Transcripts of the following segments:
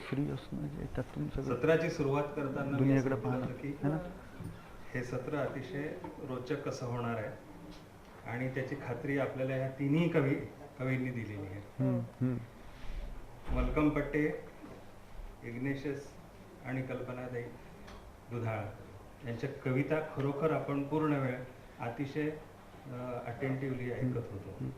श्री असणं त्यातून सत्राची सुरुवात करताना दुनियाकडे पाहणं की हे सत्र अतिशय रोचक कसं होणार आहे आणि त्याची खात्री आपल्याला ह्या तिन्ही कवींनी दिलेली आहे. मलकम पट्टे, इग्नेशियस आणि कल्पनाताई दुधाळ यांच्या कविता खरोखर आपण पूर्ण वेळ अतिशय अटेंटिव्हली ऐकत होतो.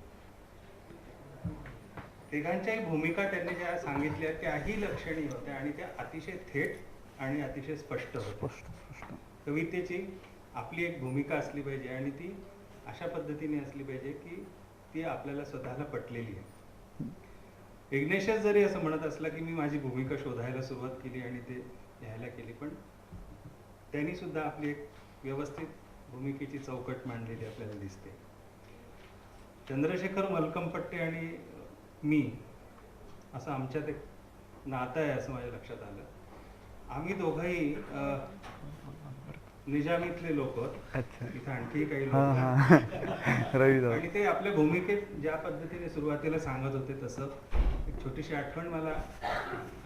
तिघांच्याही भूमिका त्यांनी ज्या सांगितल्या त्याही लक्षणीय होत्या आणि त्या अतिशय थेट आणि अतिशय स्पष्ट होत्या. कवितेची आपली एक भूमिका असली पाहिजे आणि ती अशा पद्धतीने असली पाहिजे की ती आपल्याला स्वतःला पटलेली आहे. इग्नेशियस जरी असं म्हणत असला की मी माझी भूमिका शोधायला सुरुवात केली आणि ते लिहायला केली, पण त्यांनी सुद्धा आपली एक व्यवस्थित भूमिकेची चौकट मांडलेली आपल्याला दिसते. चंद्रशेखर मलकमपट्टे आणि मी असं आमच्यात एक नातं आहे असं माझ्या लक्षात आलं. आम्ही दोघंही निजामीतले लोक, इथं आणखी काही लोक, आणि ते आपल्या भूमिकेत ज्या पद्धतीने सुरुवातीला सांगत होते तसं एक छोटीशी आठवण मला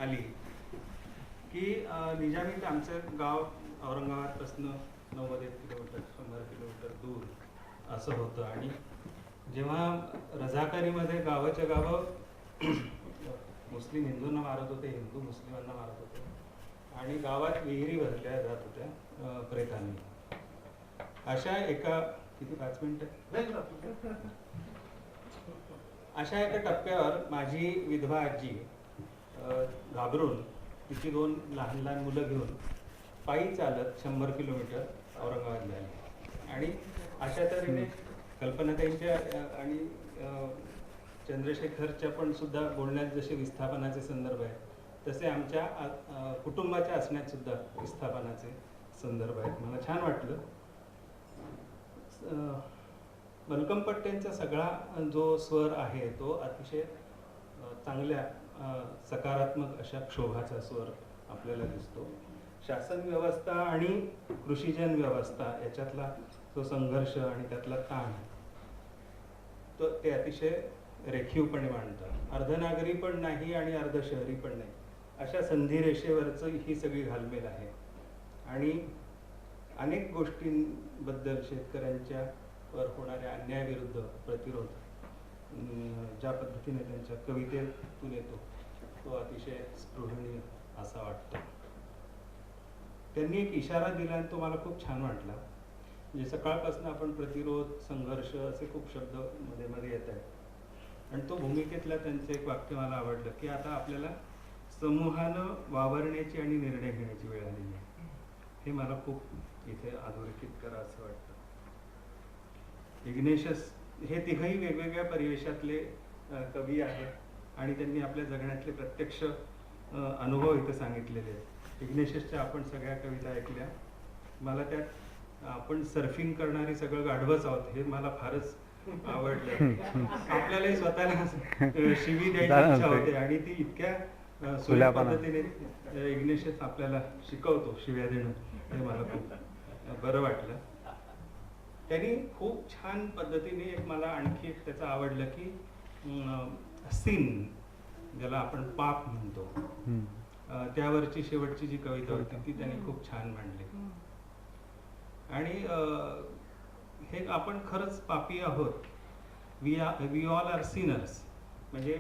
आली की निजामीत आमचं गाव औरंगाबादपासून 90 किलोमीटर 100 किलोमीटर दूर असं होतं आणि जेव्हा रझाकारीमध्ये गावाच्या गावं मुस्लिम हिंदूंना मारत होते, हिंदू मुस्लिमांना मारत होते आणि गावात विहिरी भरल्या जात होत्या प्रेतांनी. अशा एका 5 मिनिटं अशा एका टप्प्यावर माझी विधवा आजी घाबरून तिची 2 लहान लहान मुलं घेऊन पायी चालत 100 किलोमीटर औरंगाबादला आली. आणि अशा तऱ्हेने कल्पनाताईंच्या आणि चंद्रशेखरच्या पण सुद्धा बोलण्यात जसे विस्थापनाचे संदर्भ आहेत तसे आमच्या कुटुंबाच्या असण्यात सुद्धा विस्थापनाचे संदर्भ आहेत. मला छान वाटलं. मलकमपट्ट्यांचा सगळा जो स्वर आहे तो अतिशय चांगल्या सकारात्मक अशा क्षोभाचा स्वर आपल्याला दिसतो. शासन व्यवस्था आणि कृषीजन व्यवस्था याच्यातला तो संघर्ष आणि त्यातला ताण तो ते अतिशय रेखीवपणे मांडतात. अर्धनागरी पण नाही आणि अर्धशहरी पण नाही, अशा संधी रेषेवरचं ही सगळी घालमेल आहे. आणि अनेक गोष्टींबद्दल शेतकऱ्यांच्या वर होणाऱ्या अन्यायाविरुद्ध प्रतिरोध ज्या पद्धतीने त्यांच्या कवितेतून येतो तो अतिशय स्पृहणीय असा वाटतो. त्यांनी एक इशारा दिला आणि तो मला खूप छान वाटला. म्हणजे सकाळपासून आपण प्रतिरोध, संघर्ष असे खूप शब्द मध्ये मध्ये येत आहेत आणि तो भूमिकेतला त्यांचं एक वाक्य मला आवडलं की आता आपल्याला समूहानं वावरण्याची आणि निर्णय घेण्याची वेळ आलेली आहे. हे मला खूप इथे अधोरेखित करा असं वाटतं. इग्नेशियस हे तिघही वेगवेगळ्या परिवेशातले कवी आहेत आणि त्यांनी आपल्या जगण्यातले प्रत्यक्ष अनुभव इथे सांगितलेले आहेत. इग्नेशियसच्या आपण सगळ्या कविता ऐकल्या. मला त्यात आपण सर्फिंग करणारी सगळं गाढवच आहोत हे मला फारच आवडलं. आपल्यालाही स्वतःला शिवी द्यायची इच्छा होते आणि ती इतक्या सोप्या पद्धतीने इग्नेशियस आपल्याला शिकवतो शिव्या देणं, हे मला खूप बरं वाटलं. त्यांनी खूप छान पद्धतीने एक मला आणखी एक त्याचं आवडलं की सिन ज्याला आपण पाप म्हणतो त्यावरची शेवटची जी कविता होती ती त्यांनी खूप छान मांडली. आणि हे आपण खरंच पापी आहोत. वी ऑल आर सिनर्स म्हणजे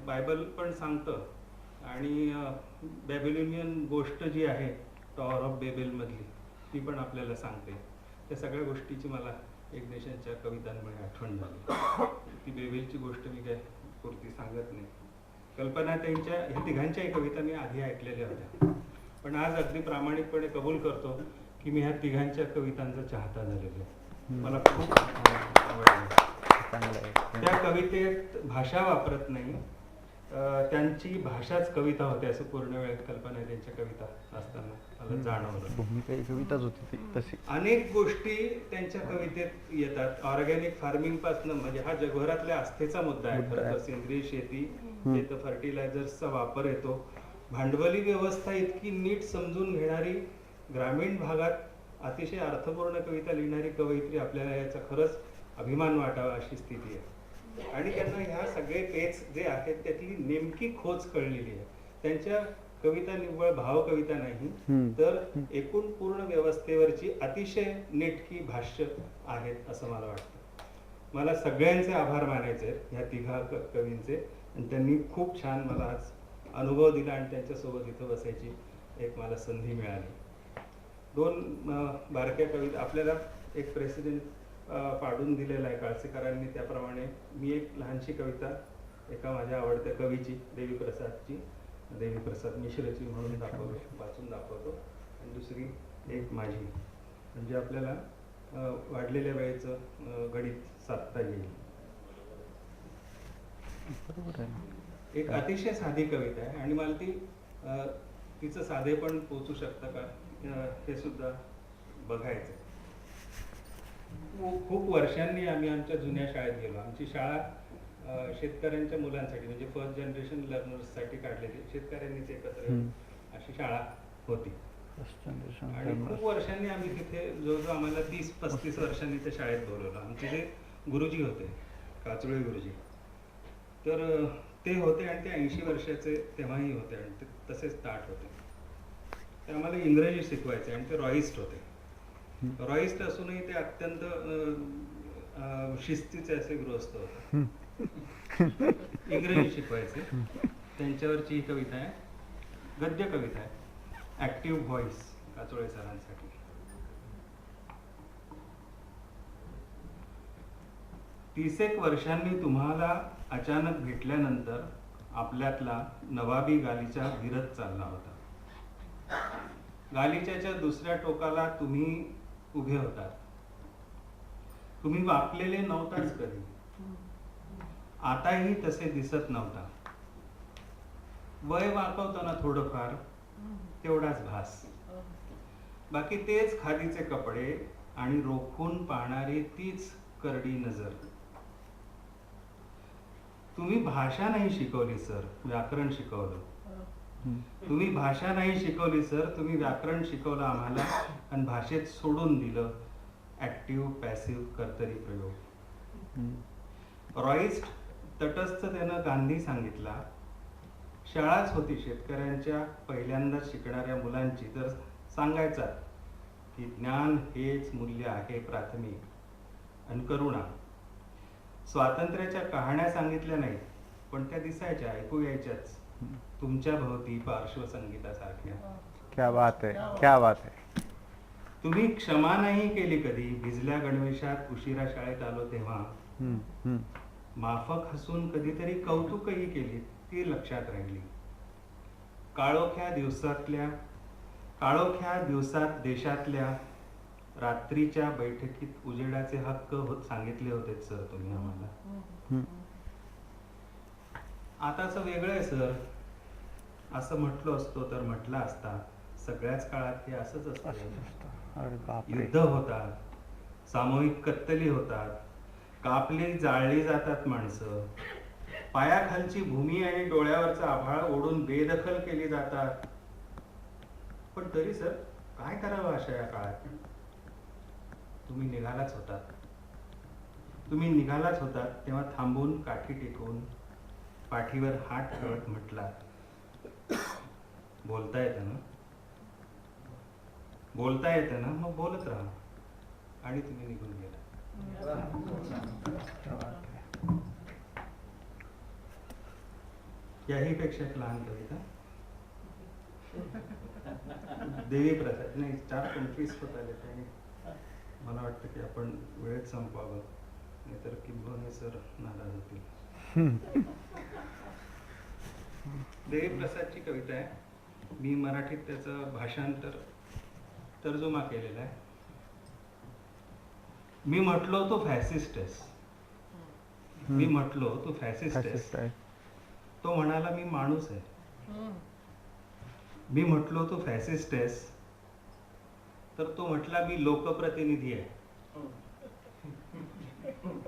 बायबल पण सांगतं आणि बॅबिलोनियन गोष्ट जी आहे टॉवर ऑफ बेबेल मधली ती पण आपल्याला सांगते. त्या सगळ्या गोष्टीची मला इग्नेशियसच्या कवितांमुळे आठवण झाली. ती बेबेलची गोष्ट मी काय पुरती सांगत नाही. कल्पनाताईंच्या ह्या तिघांच्याही कविता मी आधी ऐकलेल्या होत्या, पण आज अगदी प्रामाणिकपणे कबूल करतो की मी ह्या तिघांच्या कवितांचा चाहता झालेलो आहे. मला खूप आवडलं. त्या कवितेत भाषा वापरत नाही, त्यांची भाषाच कविता होते असं पूर्ण वेळ कल्पनाताईंच्या कविता असताना मला जाणवलं. कविताच होती ती तशी. अनेक गोष्टी त्यांच्या कवितेत येतात. ऑर्गॅनिक फार्मिंग पासून म्हणजे हा जगभरातल्या आस्थेचा मुद्दा आहे खरं तर. सेंद्रिय शेती येतं, फर्टिलायझर्सचा वापर येतो, भांडवली व्यवस्था इतकी नीट समजून घेणारी ग्रामीण भागात अतिशय अर्थपूर्ण कविता लिहिणारी कवयित्री आपल्याला याचा खरंच अभिमान वाटावा अशी स्थिती आहे. आणि त्यांना ह्या सगळे पेच जे आहेत त्यातली नेमकी खोज कळलेली आहे. त्यांच्या कविता निव्वळ भाव कविता नाही, तर एकूण पूर्ण व्यवस्थेवरची अतिशय नेटकी भाष्य आहेत असं मला वाटतं. मला सगळ्यांचे आभार मानायचे आहेत ह्या तिघा कवींचे, आणि त्यांनी खूप छान मला आज अनुभव दिला आणि त्यांच्यासोबत इथं बसायची एक मला संधी मिळाली. दोन बारक्या कविता आपल्याला एक प्रेसिडेंट पाडून दिलेला आहे काळसेकरांनी, त्याप्रमाणे मी एक लहानशी कविता एका माझ्या आवडत्या कवीची देवीप्रसाद मिश्रची म्हणून वाचून दाखवतो, आणि दुसरी एक माझी, म्हणजे आपल्याला वाढलेल्या वेळेचं गणित साधता येईल. बरोबर आहे. एक अतिशय साधी कविता आहे आणि मला ती तिचं साधेपण पोचू शकतं का हे सुद्धा बघायचं. खूप वर्षांनी आम्ही आमच्या जुन्या शाळेत गेलो. आमची शाळा शेतकऱ्यांच्या मुलांसाठी म्हणजे फर्स्ट जनरेशन लर्नर्ससाठी काढलेली, शेतकऱ्यांनीच एकत्र येऊन अशी शाळा होती. आणि खूप वर्षांनी आम्ही तिथे जवळजवळ आम्हाला 30-35 वर्षांनी त्या शाळेत बोलवलं. आमचे जे गुरुजी होते, काचुळे गुरुजी, तर ते होते आणि ते 80 वर्षाचे तेव्हाही होते आणि ते तसेच ताठ होते. ते आम्हाला इंग्रजी शिकवायचे आणि ते रॉईस्ट होते. रॉईस्ट असूनही ते अत्यंत शिस्तीचे असे गृहस्थ होते. इंग्रजी शिकवायचे. त्यांच्यावरची ही कविता आहे, गद्य कविता आहे, ऍक्टिव्ह व्हॉइस, काचोळे सरांसाठी. 30 वर्षांनी तुम्हाला अचानक भेटल्यानंतर आपल्यातला नवाबी गालिचा विरत चालला होता. गालिच्याच्या दुसऱ्या टोकाला तुम्ही उभे होतात. तुम्ही वाकलेले नव्हताच कधी, आताही तसे दिसत नव्हता. वय वाकवताना थोडंफार तेवढाच भास, बाकी तेच खादीचे कपडे आणि रोखून पाहणारी तीच करडी नजर. तुम्ही भाषा नाही शिकवली सर, व्याकरण शिकवलं. तुम्ही भाषा नाही शिकवली सर, तुम्ही व्याकरण शिकवलं आम्हाला आणि भाषेत सोडून दिलं ऍक्टिव्ह पॅसिव्ह कर्तरी प्रयोग. रॉईस्ट तटस्थ त्यानं गांधी सांगितला. शाळाच होती शेतकऱ्यांच्या पहिल्यांदा शिकणाऱ्या मुलांची, तर सांगायचा की ज्ञान हेच मूल्य आहे प्राथमिक, आणि करुणा. स्वातंत्र्याच्या कहाण्या सांगितल्या नाहीत, पण त्या दिसायच्या, ऐकू यायच्याच तुमच्या भोवती पार्श्वसंगीतासारख्या. क्या बात है, क्या बात है. तुम्ही क्षमा नाही केली कधी भिजल्या गणवेशात उशिरा शाळेत आलो तेव्हा. माफक हसून कधीतरी कौतुकही केली, ती लक्षात राहिली. काळोख्या दिवसात देशातल्या रात्रीच्या बैठकीत उजेडाचे हक्क सांगितले होते सर तुम्ही आम्हाला. आताच वेगळं आहे सर, असं म्हटलं असतो तर म्हटलं असता. सगळ्याच काळात हे असंच असतं. युद्ध होतात, सामूहिक कत्तली होतात, कापली जाळली जातात माणसं, पायाखालची भूमी आणि डोळ्यावरचा आभाळ ओढून बेदखल केली जातात. पण तरी सर काय करावं अशा या काळात. तुम्ही निघालाच होतात तेव्हा थांबून काठी टेकून पाठीवर हात ठेवत म्हटला, बोलता येतं ना, मग बोलत राहा. आणि तुम्ही निघून गेला. याही पेक्षा एक लहान कविता, देवीप्रसाद. नाही, 4:25 होत आले आणि मला वाटतं की आपण वेळेत संपवावं, नाहीतर किंबहुना सर नाराज होतील. देवीप्रसादची कविता आहे. मी मराठीत त्याचं भाषांतर तर्जुमा केलेला आहे. मी म्हटलो तू फॅसिस्ट आहेस. मी म्हटलो तू फॅसिस्ट आहेस. तो म्हणाला मी माणूस आहे. मी म्हटलो तू फॅसिस्ट आहेस, तर तो म्हटला मी लोकप्रतिनिधी आहे.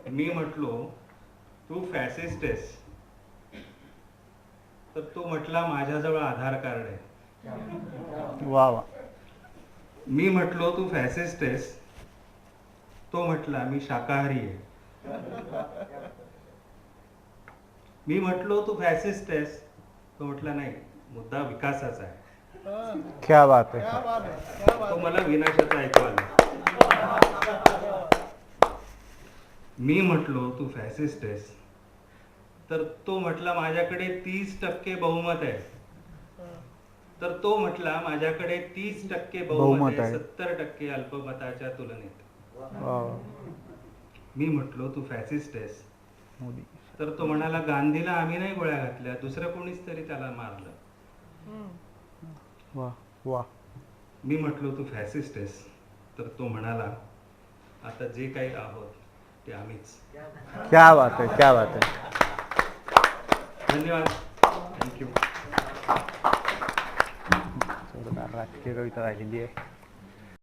मी म्हटलो तू फॅसिस्ट आहेस, तर तो म्हटला माझ्याजवळ आधार कार्ड आहे. वा वा. मी म्हटलो तू फॅसिस्ट आहेस, तो म्हटला मी शाकाहारी आहे. मी म्हटलो तू फॅसिस्ट आहेस, तो म्हटला नाही, मुद्दा विकासाचा आहे. क्या बात है. तो मला विनाशाचा ऐकू आला. मी म्हटलो तू फॅसिस्ट आहेस, तर तो म्हटला माझ्याकडे 30% बहुमत आहे. तर तो म्हटला माझ्याकडे 30% बहुमत बहुमत आहे आहे. 70% अल्पमताच्या तुलनेत. वाव. मी म्हटलो तू फॅसिस्ट आहेस, मोदी. तर तो म्हणाला गांधीला आम्ही नाही गोळ्या घातल्या, दुसरं कोणीच तरी त्याला मारलं. वाह वाह. मी म्हटलो तू फॅसिस्ट आहेस, तर तो म्हणाला आता जे काही आहोत ते आम्हीच. क्या बात है, क्या बात है. धन्यवाद. थँक्यू. जोरदार राजकीय कविता राहिलेली आहे.